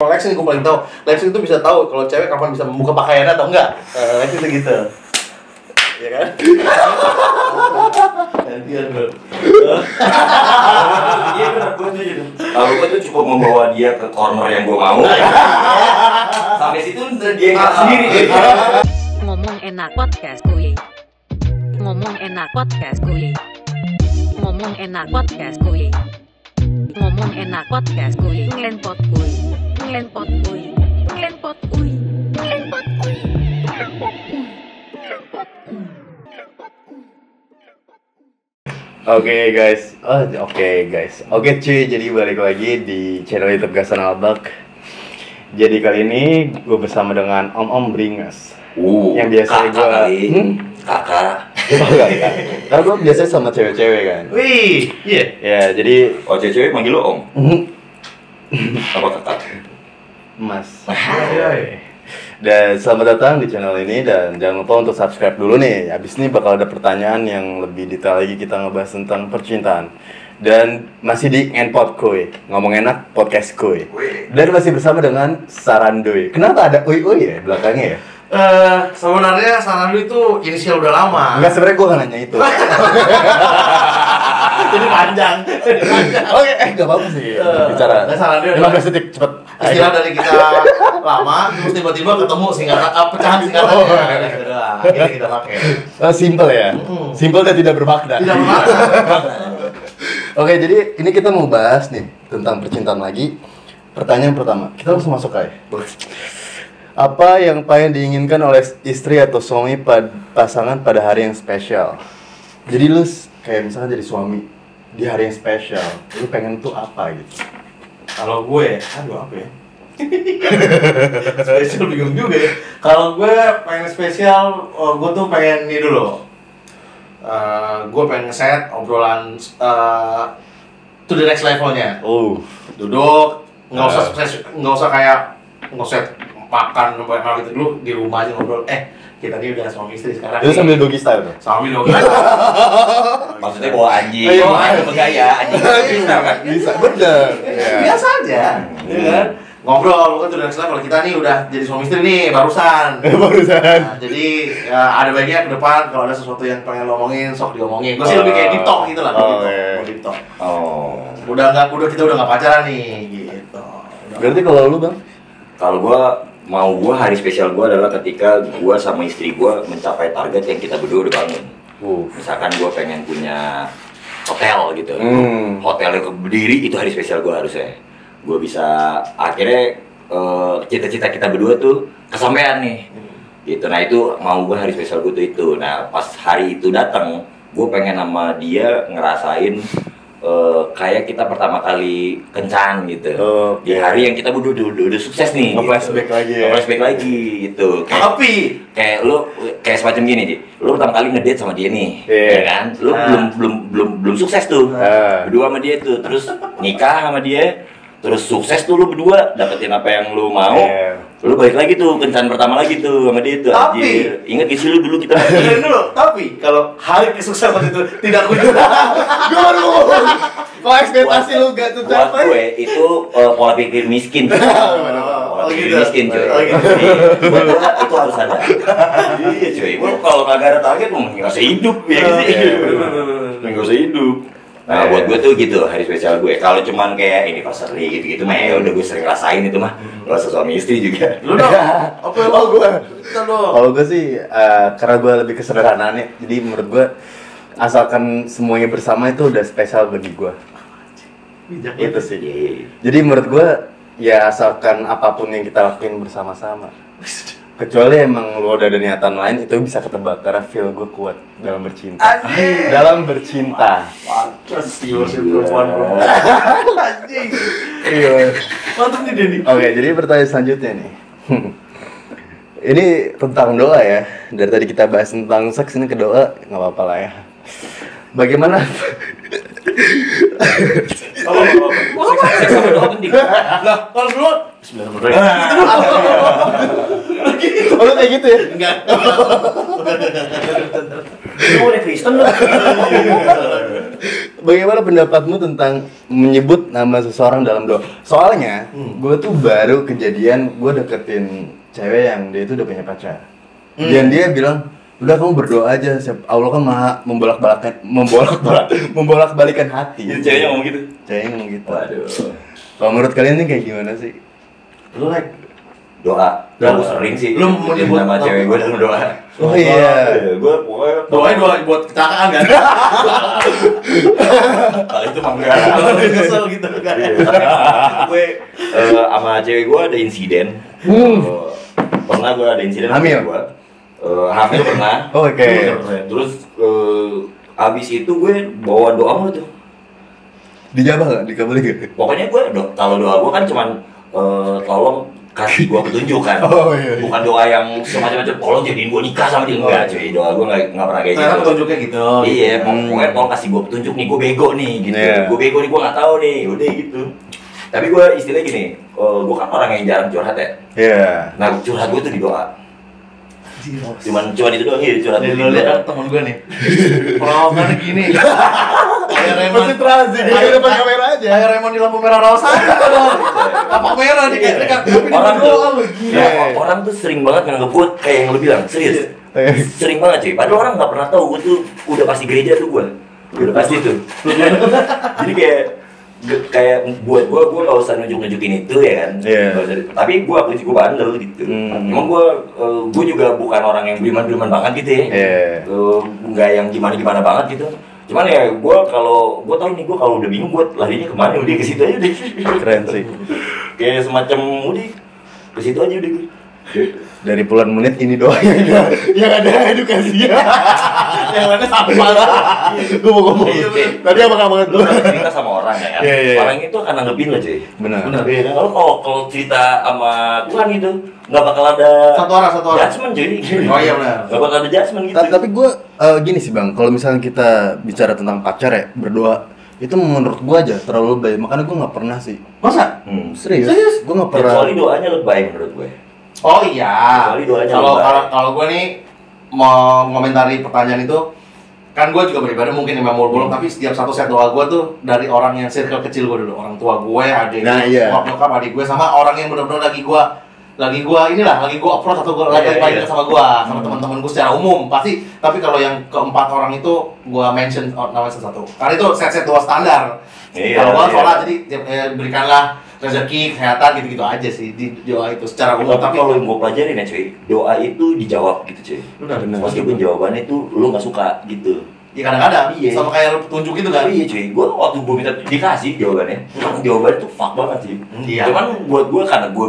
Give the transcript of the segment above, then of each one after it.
Lex ini gue paling tahu. Lex itu bisa tahu kalau cewek kapan bisa membuka pakaiannya atau enggak. Lex itu gitu. Iya kan? Gantian bro. Iya benar, gue tuh. Kalau gue tuh cukup membawa dia ke corner yang gue mau. Sampai situ dia nggak sendiri. Ngomong enak podcast kuy. Ngomong enak podcast kuy. Ngomong enak podcast kuy. Ngomong enak podcast kuy. Ngelenpot kuy. Ngelenpot kuy. Ngelenpot kuy. Ngelenpot kuy. Oke cuy, jadi balik lagi di channel YouTube Gasan Albak. Jadi kali ini gue bersama dengan Om Bringas. Yang biasanya gue kakak. Karena gue biasanya sama cewek-cewek kan. Wih, iya. Ya, jadi Cewek manggil lo Om. Apa kakak? Mas. Dan selamat datang di channel ini, dan jangan lupa untuk subscribe dulu nih. Abis ini bakal ada pertanyaan yang lebih detail lagi, kita ngebahas tentang percintaan. Dan masih di Ngenpot Kuy, ngomong enak podcast kuy. Dan masih bersama dengan Sarandoy. Kenapa ada uy ya belakangnya ya? Sebenarnya Sarandoy itu inisial udah lama. Enggak, sebenarnya gue gak nanya itu. Jadi panjang. Oke, gak apa-apa sih bicara. Sarandoy 15 detik, cepet. Istilah dari kita lama, terus tiba-tiba ketemu pecahan singkatannya. Ini kita pakai. Simple ya? Simple dan tidak bermakna. Tidak bermakna. Oke, jadi ini kita mau bahas nih tentang percintaan lagi. Pertanyaan pertama, kita langsung masuk aja. Apa yang paling diinginkan oleh istri atau suami pasangan pada hari yang spesial? Jadi lu kayak misalnya jadi suami di hari yang spesial, lu pengen tuh apa gitu? Kalau gue, apa ya? Spesial bingung juga ya. Kalau gue pengen spesial, gue tuh pengen ini dulu. Gue pengen nge-set obrolan to the next levelnya. Duduk, nggak usah kayak nge-set makan gitu dulu di rumah aja ngobrol. Kita ini udah suami istri sekarang. Itu sambil doggy style tuh? Sambil doggy. Maksudnya bawa anjing. Bawa anjing bergaya, anjing bisa kan? Bisa, bener. Biasa aja, ya kan? Ngobrol, bukan tuh next level. Kita nih udah jadi suami istri nih, barusan. Nah, jadi ya, ada baiknya ke depan kalau ada sesuatu yang pengen lo omongin, sok diomongin. Gue sih lebih kayak deep talk gitu lah, deep talk. Kita udah nggak pacaran nih, gitu. Berarti kalau lu bang? Kalau gue hari spesial gue adalah ketika gue sama istri gue mencapai target yang kita berdua udah bangun. Misalkan gue pengen punya hotel gitu, hotel yang berdiri, itu hari spesial gue harusnya. Gue bisa akhirnya cita-cita kita berdua tuh kesampaian nih, gitu. Nah itu mau gue hari spesial gue tuh itu. Nah pas hari itu datang, gue pengen sama dia ngerasain kayak kita pertama kali kencan gitu. Di hari yang kita udah sukses nih. Nge-flashback gitu. lagi ya. Nge-flashback lagi gitu. Kayak lu kayak semacam gini sih. Lu pertama kali ngedate sama dia nih, ya kan? Lu belum sukses tuh. Berdua sama dia tuh, terus nikah sama dia. Terus sukses tuh lu berdua, dapetin apa yang lu mau. Lu balik lagi tuh, kencan pertama lagi tuh sama dia tuh. Anjir. Ingat gak sih lu dulu kita Tapi kalau hari kesuksesan itu tidak kunjung. Kalau ekspektasi lu gak tuh buat gue itu pola pikir miskin. Pola pikir miskin cuy. Buat gue itu harus ada. Iya cuy. Kalau kagak ada target mau nggak usah hidup ya sih. Nggak usah hidup. Nah buat gue tuh gitu hari spesial gue. Kalau cuman kayak anniversary gitu-gitu mah ya udah gue sering rasain itu mah. Kalau suami istri juga. Lu dong. Apa gue? Kalau gue sih karena gue lebih kesederhanaan ya. Jadi menurut gue asalkan semuanya bersama itu udah spesial bagi gue. Itu sih. Jadi menurut gue ya asalkan apapun yang kita lakuin bersama-sama. Kecuali emang lu udah ada niatan lain, itu bisa ketebak karena feel gue kuat dalam bercinta. Dalam bercinta. Pantes perempuan bro. Anjing. Iya. Mantap nih Denny. Oke, jadi pertanyaan selanjutnya nih. Ini tentang doa ya. Dari tadi kita bahas tentang seks, ini ke doa, nggak apa-apa lah ya. Bagaimana? Seks sama doa penting. Lah, kalau dulu Oh, lu kayak gitu ya? enggak. Lu udah Kristen lu. bagaimana pendapatmu tentang menyebut nama seseorang dalam doa? Soalnya, gue tuh baru kejadian gue deketin cewek yang dia itu udah punya pacar. Dan dia bilang, udah kamu berdoa aja, Allah kan maha membolak-balikan hati. Itu ceweknya ngomong gitu? Ceweknya ngomong gitu. Waduh. Kalau menurut kalian ini kayak gimana sih? Lu Doa. Gue sering sih. Lu menyebut nama cewek gue dalam doa. Oh iya. Gue pokoknya doa buat kecelakaan kan? kalau itu mah enggak. Kalau kesel gitu kan? Gue sama cewek gue ada insiden. Pernah gue ada insiden sama Hamil? cewek gue. Hamil pernah. Oke. Terus abis itu gue bawa doa mulu tuh. Dijabah nggak? Dikabulin nggak? Pokoknya gue kalau doa gue kan cuman tolong kasih gue petunjuk kan. Oh, iya. Bukan doa yang semacam-macam tolong jadiin gue nikah sama dia, enggak cuy. Doa gue nggak pernah kayak Saya gitu. petunjuknya gitu. Iya, pokoknya tolong kasih gue petunjuk nih, gue bego nih gitu. Yeah. Gue bego nih, gue nggak tahu nih, udah gitu. Tapi gue istilahnya gini, gue kan orang yang jarang curhat ya. Iya. Nah curhat gue tuh di doa. Cuman itu doang ya curhat. Lu lihat temen gue nih. Perawakannya gini. Kayak Raymond. Konsentrasi, dia depan kamera aja. Kayak Raymond di lampu merah rawas aja. Kapak merah nih kayak Orang tuh, gila. orang tuh sering banget nganggep gue kayak yang lu bilang, serius. Sering banget cuy, padahal orang nggak pernah tahu gue tuh udah pasti gereja tuh gue. Udah pasti tuh. Jadi kayak buat gue nggak usah nunjukin itu ya kan. Tapi gue aku juga bandel gitu. Emang gue juga bukan orang yang beriman banget gitu ya. Nggak yang gimana banget gitu. Cuman ya gue tahu nih, gue kalau udah bingung gue larinya kemana, udah ke situ aja deh. Keren sih. Kayak semacam udah ke situ aja udah gue. Dari puluhan menit ini doanya yang ada edukasinya. Yang lainnya sampah lah. Gue mau ngomong. Tadi apa banget Lu kalau cerita sama orang ya kan, orang itu akan nanggepin lo cuy. Benar. Iya kan, kalau cerita sama Tuhan gitu nggak bakal ada Satu orang. judgement cuy. Oh iya benar. Nggak bakal ada judgement gitu. Tapi gue gini sih bang, kalau misalnya kita bicara tentang pacar ya, berdoa itu menurut gue aja terlalu lebay. Makanya gue nggak pernah sih. Masa? Serius? Gue nggak pernah. Kecuali doanya lebay menurut gue. Oh iya. Kecuali doanya Kalau gue nih mau ngomentari pertanyaan itu, kan gue juga beribadah mungkin imam bolong, tapi setiap satu set doa gue tuh dari orang yang circle kecil gue dulu, orang tua gue, adik, nyokap adik gue, sama orang yang benar-benar lagi gue approach atau gue lagi baik sama gue, sama teman-teman gue secara umum pasti. Tapi kalau yang keempat orang itu gue mention namanya satu, karena itu set doa standar. Kalau gue sholat jadi berikanlah rezeki, kesehatan gitu-gitu aja sih di doa itu secara umum. Tapi kalau yang gue pelajarin ya cuy, doa itu dijawab gitu cuy. Benar. Meskipun jawabannya itu lu nggak suka gitu. Ya kadang-kadang, iya. Sama kayak lu petunjuk gitu kan. Iya cuy, gue waktu gue minta dikasih jawabannya, jawabannya tuh fuck banget sih. Iya. Cuman buat gue karena gue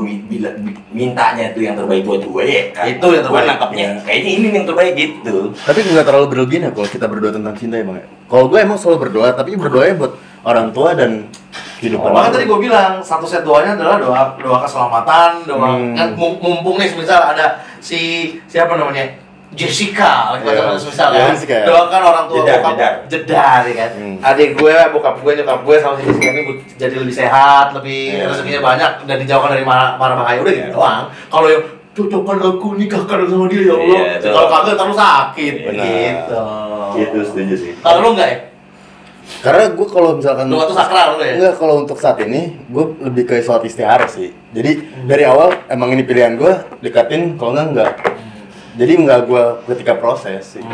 mintanya tuh yang terbaik buat gue ya kan. Itu yang terbaik. Gue nangkapnya kayaknya ini yang terbaik gitu. Tapi nggak terlalu berlebihan ya kalau kita berdoa tentang cinta ya bang. Kalau gue emang selalu berdoa, tapi berdoanya buat orang tua dan kehidupan. Makanya tadi gue bilang satu set doanya adalah doa keselamatan, doa kan mumpung nih misal ada siapa namanya Jessica, misal kan, doakan orang tua jedar ya kan. Adik gue, bokap gue, nyokap gue sama si Jessica ini jadi lebih sehat, lebih rezekinya banyak dan dijauhkan dari mara bahaya, udah gitu doang. Kalau yang cocokkan aku nikahkan sama dia ya Allah, kalau kagak terlalu sakit gitu. Gitu setuju sih. Kalau lu enggak ya? Karena gue kalau misalkan doa itu sakral lu ya? Enggak, kalau untuk saat ini gue lebih ke sholat istihara sih. Jadi dari awal emang ini pilihan gue, dekatin kalau enggak. Jadi enggak gue ketika proses sih.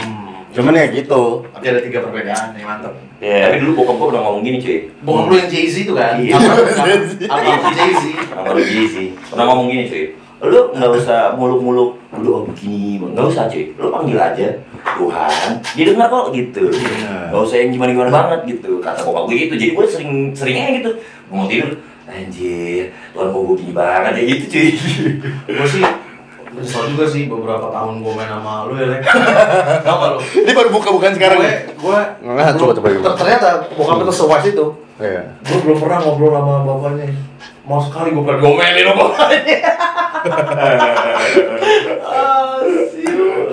Cuman ya gitu. Tapi ada 3 perbedaan yang mantap. Tapi dulu bokap gue pernah ngomong gini cuy. Bokap lu yang Jay-Z itu kan? Iya. Apa Jay-Z? Sama Jay-Z. Pernah ngomong gini cuy. Lu nggak usah muluk-muluk lu begini, nggak usah cuy. Lu panggil aja Tuhan, dia dengar kok gitu. Nggak usah yang gimana banget gitu. Kata bokap gue gitu. Jadi gue seringnya gitu. Mau tidur, anjir, Tuhan mau gue gini banget ya gitu cuy. Gue sih nyesel juga sih beberapa tahun gue main sama lu ya, Lek. Tau gak lu? Ini baru buka-bukaan sekarang. Gue ternyata bokap itu sewise itu. Iya. Gue belum pernah ngobrol sama bapaknya. Mau sekali gue pernah ngomelin sama bapaknya.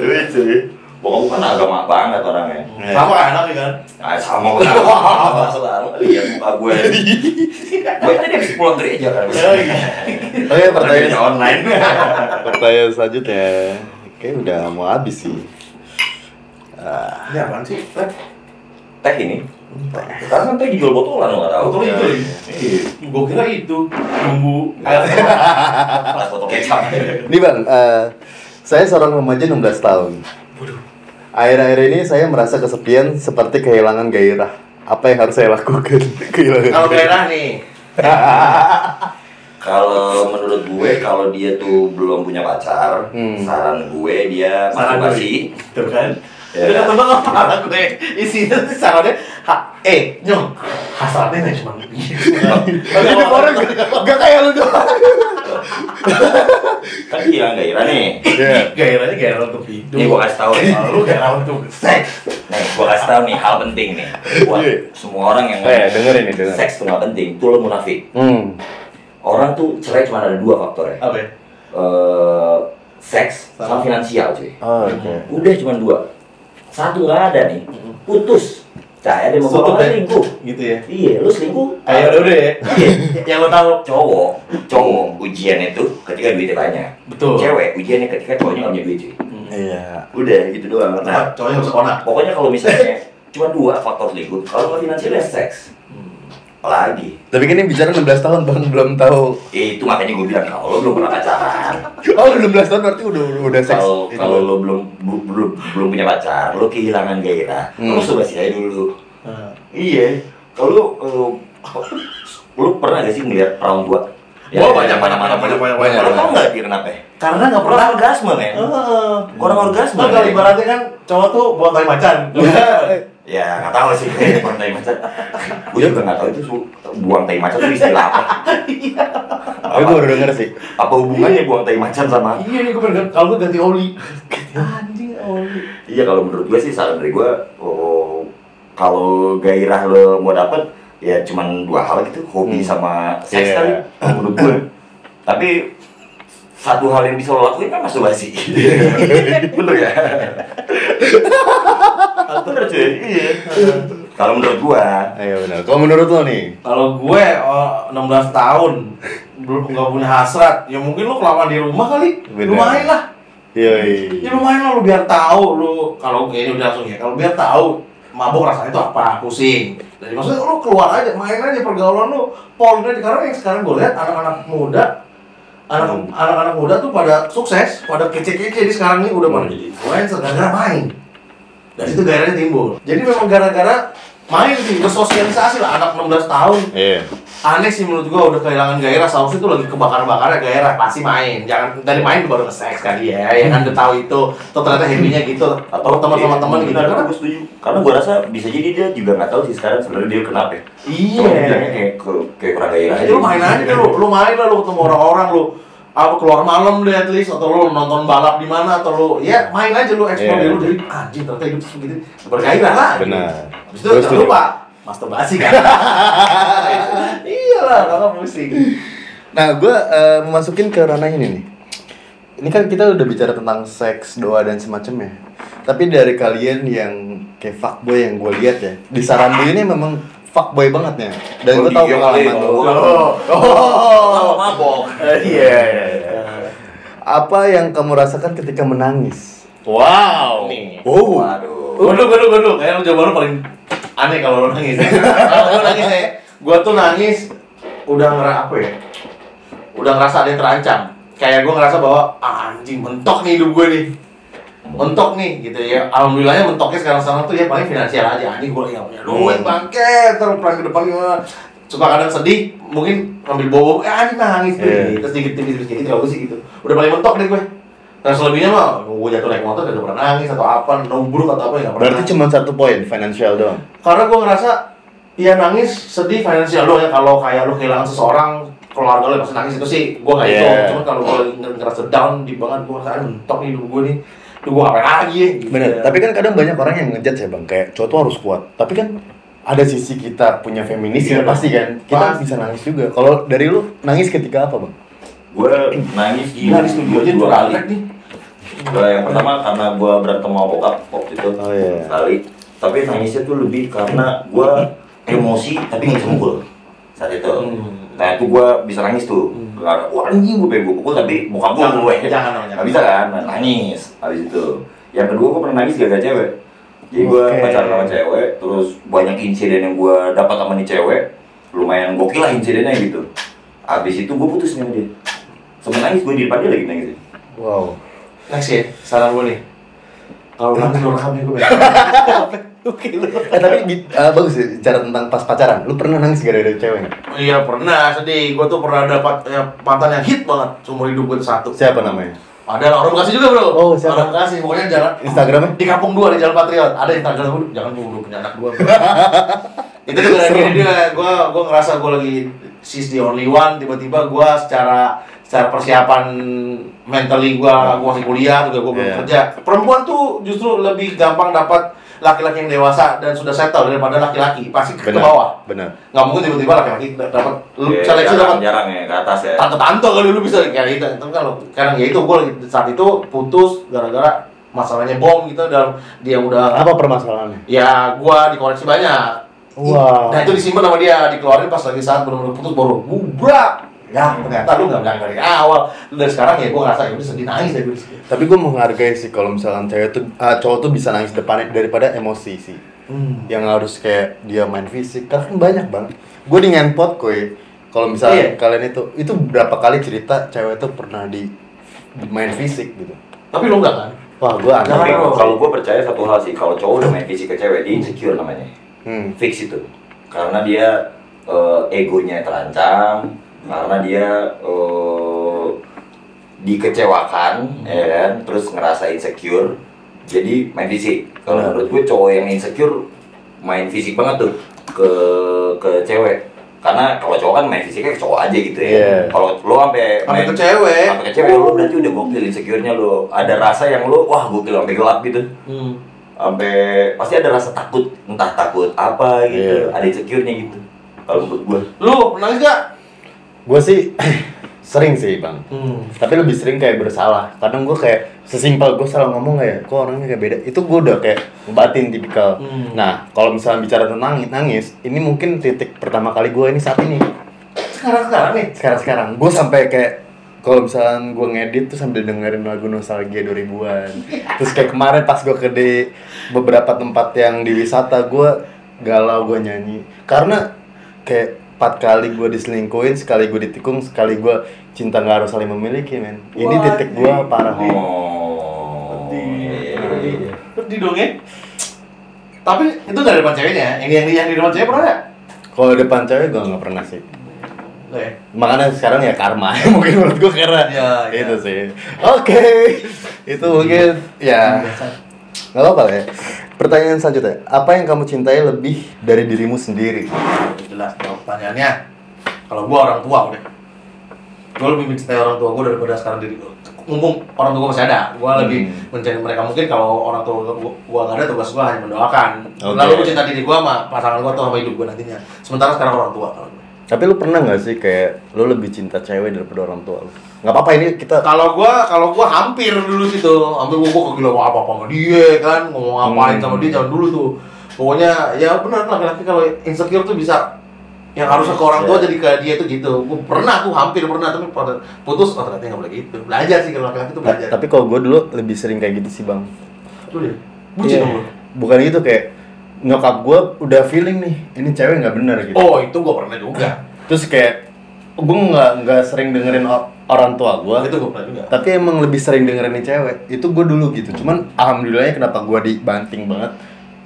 Lucu cuy. Bokap gue kan agama banget orangnya. Sama enak kan? Sama banget. Selalu lihat muka gue. Gue tadi habis pulang gereja kan. Oke, pertanyaan online. Pertanyaan selanjutnya. Oke, udah mau habis sih. Ini apaan sih? Teh ini Sekarang kan teh dijual botolan lo nggak tahu. Botolnya itu. Iya. Gue kira itu bumbu. Pas botol kecap. Nih Bang, saya seorang remaja 16 tahun. Waduh. Akhir-akhir ini saya merasa kesepian seperti kehilangan gairah. Apa yang harus saya lakukan? Kalau gairah nih. Kalau menurut gue, kalau dia tuh belum punya pacar, saran gue dia masturbasi, Tuh kan? Ya. Udah ketemu kepala gue. Isinya tuh sarannya nyong. Hasratnya nggak cuma Hidup orang gak kayak lu doang. kan hilang gairah nih. Gairahnya gairah untuk hidup. Nih gue kasih tahu nih. Kalau lu gairah untuk seks. Nih gue kasih tahu nih hal penting nih buat semua orang yang dengerin nih, dengerin. seks tuh nggak penting, tuh lo munafik. Orang tuh cerai cuma ada 2 faktor ya. Apa ya? Seks sama finansial cuy. Oh, oke. Udah cuma 2. Satu nggak ada nih, putus. Cahaya dia mau Putus ya? selingkuh. Gitu ya. Iya, lu selingkuh. Ayo udah ya. Iya. Yang lo tahu. Cowok ujiannya itu ketika duitnya banyak. Betul. Cewek ujiannya ketika cowoknya nggak punya duit cuy. Iya. Udah gitu doang. Nah, cowoknya harus konak. Pokoknya kalau misalnya cuma 2 faktor selingkuh, kalau nggak finansial ya seks. Apalagi. Tapi kan ini bicara 16 tahun Bang, belum tahu. Itu makanya gue bilang kalau lo belum pernah pacaran. Oh, 16 tahun berarti udah seks. Kalau lo belum punya pacar, lo kehilangan gairah. Lo coba sih aja dulu. Iya. Kalau lo pernah gak sih ngeliat perawan tua? Oh, banyak. Lo tau nggak dia kenapa? Karena nggak Kurang pernah. orgasme men. Kurang orgasme. Nah, kalau ibaratnya kan cowok tuh buang tai macan. Ya nggak tahu sih buang tai macan. Gue juga nggak tahu itu buang tai macan itu istilah apa. Tapi gue baru denger sih. Apa hubungannya buang tai macan sama? Iya nih gue bener. Kalau gue ganti oli. Anjing oli. Iya kalau menurut gue sih saran dari gue, kalau gairah lo mau dapet ya cuman 2 hal gitu, hobi sama seks kali menurut gue. Tapi satu hal yang bisa lo lakuin kan masturbasi. Bener ya? Bener cuy. Iya. Kalau menurut gua. Iya benar. Kalau menurut lo nih? Kalau gue 16 tahun belum nggak punya hasrat, ya mungkin lu kelamaan di rumah kali. Bener. Lumayan lah. Iya. Ya lumayan lah lu biar tahu lu kalau ini udah langsung ya. Kalau biar tahu mabuk rasanya itu apa, pusing. Jadi maksudnya lu keluar aja, main aja pergaulan lu, pol aja. Karena yang sekarang gue lihat anak-anak muda tuh pada sukses, pada kece-kece di sekarang ini udah pada jadi influencer gara-gara main. Dari situ gairahnya timbul. Jadi memang gara-gara main sih, bersosialisasi lah anak 16 tahun. Iya. Aneh sih menurut gua udah kehilangan gairah, seharusnya itu lagi kebakar-bakarnya gairah, pasti main. Jangan dari main baru nge-seks kali ya. Ya kan udah tahu itu, tuh ternyata happy-nya gitu. Atau teman-teman gitu. Karena gue setuju. Karena gue rasa bisa jadi dia juga nggak tahu sih sekarang sebenarnya dia kenapa. Iya. Cuma dia bilangnya kayak kurang gairah. Jadi lu main aja deh, lu main lah, lu ketemu orang-orang, lu apa keluar malam deh at least, atau lu nonton balap di mana, atau lu ya main aja lu explore dulu, jadi anjing ternyata hidup segitu bergairah lah. Benar. Habis itu jangan lupa masturbasi kan. Iyalah, kakak pusing. Nah, gue memasukin ke ranah ini nih. Ini kan kita udah bicara tentang seks, doa dan semacamnya. Tapi dari kalian yang kayak fuckboy yang gue lihat ya, di Sarandu ini memang fuckboy banget ya. Dan gue tahu pengalaman lo. Mabok. Iya. Apa yang kamu rasakan ketika menangis? Wow. Nih. Oh. Waduh. Gondok. Kayak lu jawaban lu paling aneh kalau lu nangis. Kalau gue nangis ya, gue tuh nangis udah udah ngerasa ada yang terancam. Kayak gue ngerasa bahwa anjing mentok nih hidup gue nih. Mentok nih gitu ya. Alhamdulillahnya mentoknya sekarang tuh ya paling finansial aja. Anjing gue lagi gak punya duit bangke. Terus pelan ke depan gimana. Suka kadang sedih, mungkin ngambil bobo, anjing nangis tuh. Terus dikit kalau gue sih gitu. Udah paling mentok deh gue. Terus selebihnya mah gue jatuh naik motor gak pernah nangis atau apa, nubruk atau apa ya gak pernah. Berarti cuma 1 poin, financial doang. Karena gue ngerasa ya nangis, sedih, finansial doang ya. Kalau kayak lu kehilangan seseorang, keluarga lu pasti nangis itu sih gue gak itu. Cuma kalau gue ngerasa down, di banget gue ngerasa mentok nih hidup gue nih. Duh gue ngapain lagi ya gitu. Bener, tapi kan kadang banyak orang yang ngejudge ya bang, kayak cowok tuh harus kuat. Tapi kan ada sisi kita punya feminis ya pasti kan, kita bisa nangis juga. Kalau dari lu, nangis ketika apa bang? Gue nangis Nangis tuh gue aja 2 kali nih. Yang pertama karena gue berantem sama bokap waktu itu sekali. Tapi nangisnya tuh lebih karena gue emosi tapi nggak bisa mukul saat itu. Nah itu gue bisa nangis tuh. Karena wah anjing gue pengen pukul tapi bokap gue Jangan. nggak bisa kan, nangis. Habis itu yang kedua gue pernah nangis gara-gara cewek. Jadi gue pacaran sama cewek, terus banyak insiden yang gue dapat sama nih cewek, lumayan gokil lah insidennya gitu. Abis itu gue putus sama dia. Sempet nangis, gue di depan dia lagi nangis. Wow. Next ya, saran gue nih. Kalau nangis lu rekamnya gue. Oke lu. Tapi bagus sih cara tentang pas pacaran. Lu pernah nangis gara-gara cewek nggak? Iya pernah, sedih. Gue tuh pernah dapat mantan yang hit banget seumur hidup gue satu. Siapa namanya? Ada orang Bekasi juga bro. Oh siapa? Orang Bekasi, pokoknya jalan Instagramnya? di Kampung 2 di Jalan Patriot. Ada Instagram gue, jangan gue punya anak 2. Itu juga dari dia, gue ngerasa gue lagi she's the only one. Tiba-tiba gue secara persiapan mentally gue masih kuliah juga gue belum kerja. Perempuan tuh justru lebih gampang dapat laki-laki yang dewasa dan sudah settle daripada laki-laki pasti ke bawah. Benar. Nggak mungkin tiba-tiba laki-laki dapat seleksi dapat jarang ya ke atas ya. Tante-tante kali lu bisa kayak gitu. Itu kalau sekarang ya itu gue saat itu putus gara-gara masalahnya bom gitu dan dia udah apa permasalahannya? Ya gue dikoreksi banyak. Wow. Nah itu disimpan sama dia, dikeluarin pas lagi saat benar-benar putus baru gubrak. Ya ternyata lu nggak bilang dari awal. Dan sekarang ya gue ngerasa ya udah sedih nangis deh gue. Tapi gue menghargai sih kalau misalkan cowok tuh bisa nangis depannya daripada emosi sih. Yang harus kayak dia main fisik. Karena kan banyak bang. Gue di ngenpot koi. Kalau misalnya kalian itu berapa kali cerita cewek tuh pernah di main fisik gitu. Tapi lu enggak kan? Wah gue aneh. Kalau gue percaya satu hal sih, kalau cowok udah main fisik ke cewek, dia insecure namanya. Fix itu. Karena dia egonya terancam. Karena dia dikecewakan, ya kan, terus ngerasa insecure, jadi main fisik. Kalau menurut gue cowok yang insecure main fisik banget tuh ke cewek. Karena kalau cowok kan main fisiknya ke cowok aja gitu ya. Kalau lo sampai ke cewek, lo berarti udah gokil insecure-nya lo. Ada rasa yang lo wah gokil sampai gelap gitu. Sampai pasti ada rasa takut, entah takut apa gitu. Ada insecure-nya gitu. Kalau menurut gue. Lu nangis gak? Gue sih sering sih bang, tapi lebih sering kayak bersalah. Kadang gue kayak sesimpel gue salah ngomong kayak, kok orangnya kayak beda. Itu gue udah kayak ngebatin tipikal. Nah kalau misalnya bicara tentang nangis, ini mungkin titik pertama kali gue ini saat ini. Sekarang nih? Sekarang. Gue sampai kayak kalau misalnya gue ngedit tuh sambil dengerin lagu nostalgia 2000-an. Terus kayak kemarin pas gue ke di beberapa tempat yang di wisata, gue galau, gue nyanyi. Karena kayak 4 kali gue diselingkuhin, sekali gue ditikung, sekali gue cinta gak harus saling memiliki, men. Ini titik gue parah. Sedih dong ya. Tapi itu gak ada depan ceweknya. Yang di depan cewek pernah gak? Kalau depan cewek gue gak pernah sih. Makanya sekarang ya karma. Mungkin menurut gue karena itu sih. Oke. Itu mungkin ya gak apa-apa ya. Pertanyaan selanjutnya, apa yang kamu cintai lebih dari dirimu sendiri? Jelas dong pertanyaannya. Kalau gue orang tua udah, gue lebih mencintai orang tua gue daripada sekarang diri gue. Mumpung orang tua gue masih ada, gue lebih mencintai mereka. Mungkin kalau orang tua gue gak ada, tugas gue hanya mendoakan. Lalu gue cinta diri gue sama pasangan gue atau sama hidup gue nantinya. Sementara sekarang orang tua. Tapi lu pernah nggak sih kayak lu lebih cinta cewek daripada orang tua lu? Nggak apa-apa ini kita. Kalau gua hampir dulu situ, hampir gua kegila apa sama dia kan, ngomong ngapain sama dia jangan dulu tuh. Pokoknya ya benar laki-laki kalau insecure tuh bisa yang harusnya ke orang tua jadi ke dia tuh gitu. Gua pernah tuh hampir pernah tapi pada putus ternyata nggak boleh gitu. Belajar sih kalau laki-laki tuh belajar. Tapi kalau gua dulu lebih sering kayak gitu sih bang. Tuh dia, bucin dong lu. Bukan gitu kayak nyokap gue udah feeling nih ini cewek nggak benar gitu. Oh itu gue pernah juga. Terus kayak gue nggak sering dengerin orang tua gue. Itu gue pernah juga. Tapi emang lebih sering dengerin nih cewek. Itu gue dulu gitu. Cuman alhamdulillahnya kenapa gue dibanting banget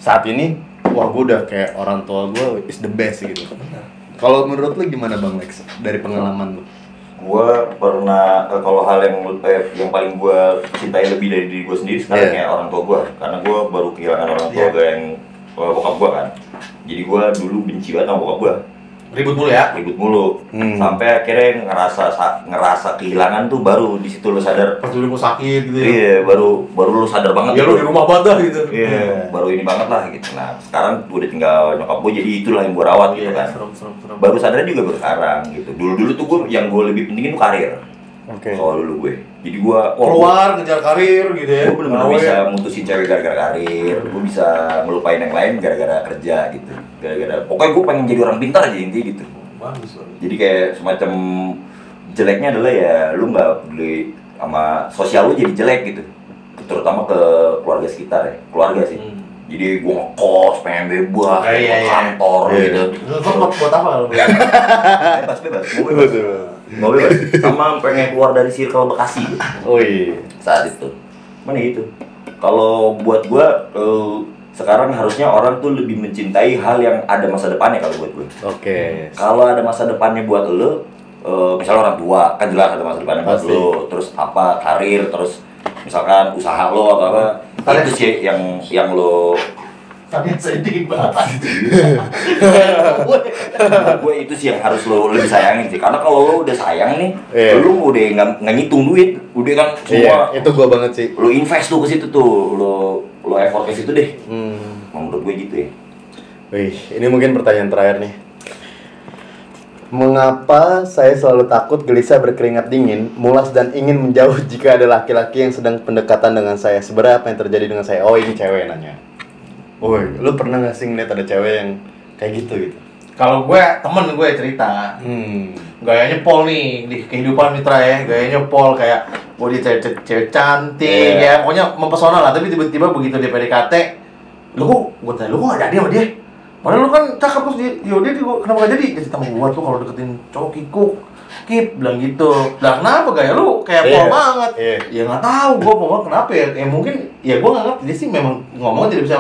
saat ini. Wah gue udah kayak orang tua gue is the best gitu. Kalau menurut lu gimana bang Lex dari pengalaman lu? Gue pernah kalau hal yang paling gue cintai lebih dari diri gue sendiri sekarang kayak orang tua gue. Karena gue baru kehilangan orang tua gue yang bokap gue kan. Jadi gue dulu benci banget sama bokap gue. Ribut mulu ya? Ribut mulu. Sampai akhirnya ngerasa kehilangan tuh baru di situ lu sadar. Pas dulu mau sakit gitu ya? Iya, baru lu sadar banget. Ya lu di rumah banget gitu. Iya, baru ini banget lah gitu. Nah, sekarang gue udah tinggal nyokap gue jadi itulah yang gue rawat gitu kan. Serem. Baru sadarnya juga baru sekarang gitu. Dulu tuh gue yang gue lebih pentingin tuh karir. Soal dulu gue. Jadi gue keluar ngejar karir gitu ya. Gue bener-bener bisa mutusin cewek gara-gara karir. Gue bisa ngelupain yang lain gara-gara kerja gitu. Pokoknya gue pengen jadi orang pintar aja intinya gitu. Bagus. Jadi kayak semacam jeleknya adalah ya lu nggak peduli sama sosial lu jadi jelek gitu. Terutama ke keluarga sekitar ya. Keluarga sih. Jadi gue ngekos, pengen bebas, kantor gitu. Lu buat apa lu? Bebas, mau bebas. Sama pengen keluar dari circle Bekasi. Oh iya. Saat itu, mana gitu. Kalau buat gue, sekarang harusnya orang tuh lebih mencintai hal yang ada masa depannya kalau buat gue. Oke. Kalau ada masa depannya buat lo, misalnya orang tua, kan jelas ada masa depannya buat lo. Terus apa, karir, terus misalkan usaha lo atau apa. Itu sih yang lo Tapi sedih banget. Gue itu sih yang harus lo lebih sayangin sih. Karena kalau lo udah sayang nih, lo udah nggak ngitung duit, udah kan semua. Itu gue banget sih. Lo invest tuh ke situ tuh, lo effort ke situ deh. Menurut gue gitu ya. Wih, ini mungkin pertanyaan terakhir nih. Mengapa saya selalu takut, gelisah, berkeringat dingin, mulas dan ingin menjauh jika ada laki-laki yang sedang pendekatan dengan saya? Sebenarnya apa yang terjadi dengan saya? Oh, ini cewek nanya. Woi, lu pernah gak sih ngeliat ada cewek yang kayak gitu? Kalau temen gue cerita, gayanya pol nih di kehidupan mitra ya, gayanya pol kayak dia cewek cantik ya, pokoknya mempesona lah. Tapi tiba-tiba begitu dia PDKT, gue tanya, lu kok gak jadi sama dia? Padahal lu kan cakep terus dia, yaudah kenapa gak jadi? Dia cerita sama gue tuh kalau deketin cowok Kip bilang gitu. Lah kenapa gaya lu kayak pol banget? Ya nggak tahu, gue pol kenapa ya? Mungkin ya gue nggak ngerti, dia sih memang ngomongnya tidak bisa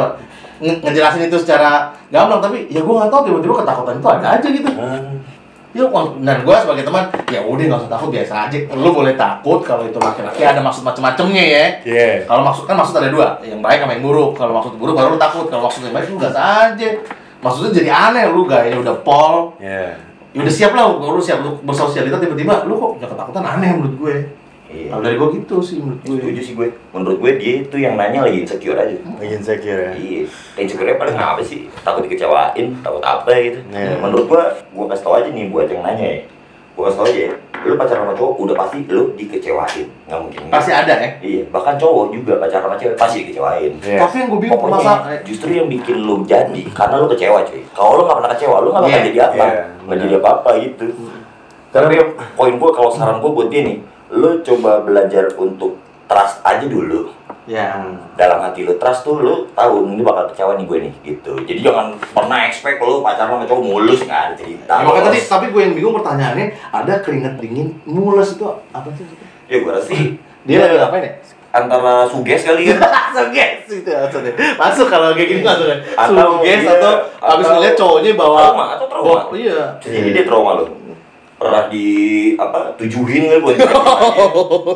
ngejelasin itu secara gamblang, tapi ya gue nggak tahu, tiba-tiba ketakutan itu ada aja gitu. Ya, dan gue sebagai teman, ya udah nggak usah takut, biasa aja. Lu boleh takut kalau itu laki-laki ada maksud macem-macemnya ya. Kalau maksud ada dua, yang baik sama yang buruk. Kalau maksud buruk baru lu takut, kalau maksud yang baik lu gas aja. Maksudnya jadi aneh, lu gayanya udah pol. Ya udah siap lah, lu siap lu bersosialita, tiba-tiba lu kok nggak ketakutan, aneh menurut gue. Kalau dari gue gitu sih menurut gue. Setuju sih gue. Menurut gue dia itu yang nanya lagi insecure aja. Lagi insecure ya? Iya. Insecure-nya paling apa sih? Takut dikecewain, takut apa gitu. Menurut gue kasih tau aja nih buat yang nanya ya. Gue kasih tau aja ya. Lu pacaran sama cowok udah pasti lu dikecewain. Nggak mungkin. Pasti ada ya? Iya. Bahkan cowok juga pacaran sama cewek pasti dikecewain. Tapi yang gue bingung masalah justru yang bikin lu jadi karena lu kecewa cuy. Kalau lu nggak pernah kecewa, lu nggak bakal jadi apa. Nggak jadi apa-apa gitu. Tapi poin gue, kalau saran gue buat dia nih, lu coba belajar untuk trust aja dulu. Dalam hati lu trust tuh, lu tahu ini bakal kecewa nih gue nih gitu. Jadi jangan pernah expect lu pacaran sama cowok mulus, nggak ada cerita. Makanya tadi, tapi gue yang bingung pertanyaannya, ada keringat dingin mulus itu apa sih? Ya gue rasa sih dia lagi ngapain ya? Antara suges kali ya. Suges itu maksudnya. Masuk kalau kayak gini masuk kan. Suges atau habis ngeliat cowoknya bawa trauma. Iya. Jadi dia trauma lo. Pernah tujuhin kan buat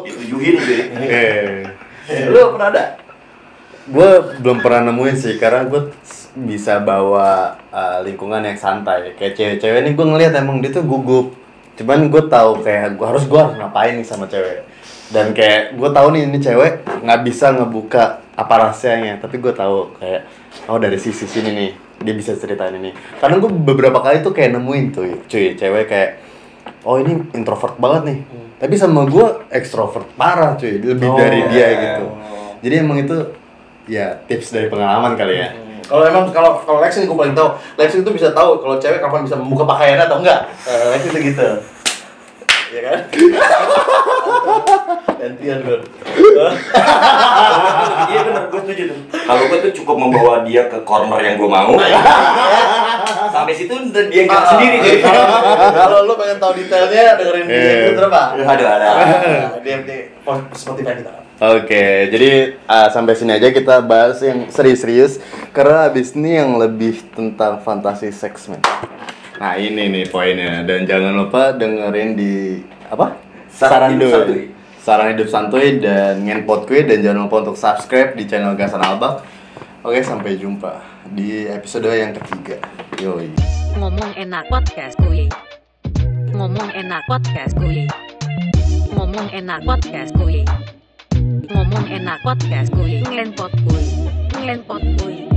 ditujuhin gitu. Lu pernah ada? Gue belum pernah nemuin sih, karena gue bisa bawa lingkungan yang santai. Kayak cewek-cewek ini gue ngeliat emang dia tuh gugup. Cuman gue tahu kayak gue harus ngapain nih sama cewek. Dan kayak gue tahu nih ini cewek nggak bisa ngebuka apa rahasianya, tapi gue tahu kayak dari sisi sini nih dia bisa ceritain ini. Karena gue beberapa kali tuh kayak nemuin tuh cuy cewek kayak ini introvert banget nih, tapi sama gue ekstrovert parah cuy, lebih dari dia gitu. Jadi emang itu ya tips dari pengalaman kali ya. Kalau Lex ini gue paling tahu, Lex itu bisa tahu kalau cewek kapan bisa membuka pakaiannya atau enggak. Lex itu gitu. Ya kan? Gantian gue. Iya benar, gue setuju tuh. Kalau gue tuh cukup membawa dia ke corner yang gue mau. Sampai situ dia gerak sendiri. Kalau lu pengen tahu detailnya, dengerin dia itu berapa? Ada. Dia Spotify kita. Oke, jadi sampai sini aja kita bahas yang serius-serius, karena abis ini yang lebih tentang fantasi seks, men. Nah ini nih poinnya, dan jangan lupa dengerin di Saran Hidup Santuy dan Ngenpot Kuy, dan jangan lupa untuk subscribe di channel Gasan Albak. Oke, sampai jumpa di episode yang ketiga. Yoi. Ngomong enak podcast kuy. Ngomong enak podcast kuy. Ngomong enak podcast kuy. Ngomong enak podcast kuy. Ngenpot kuy.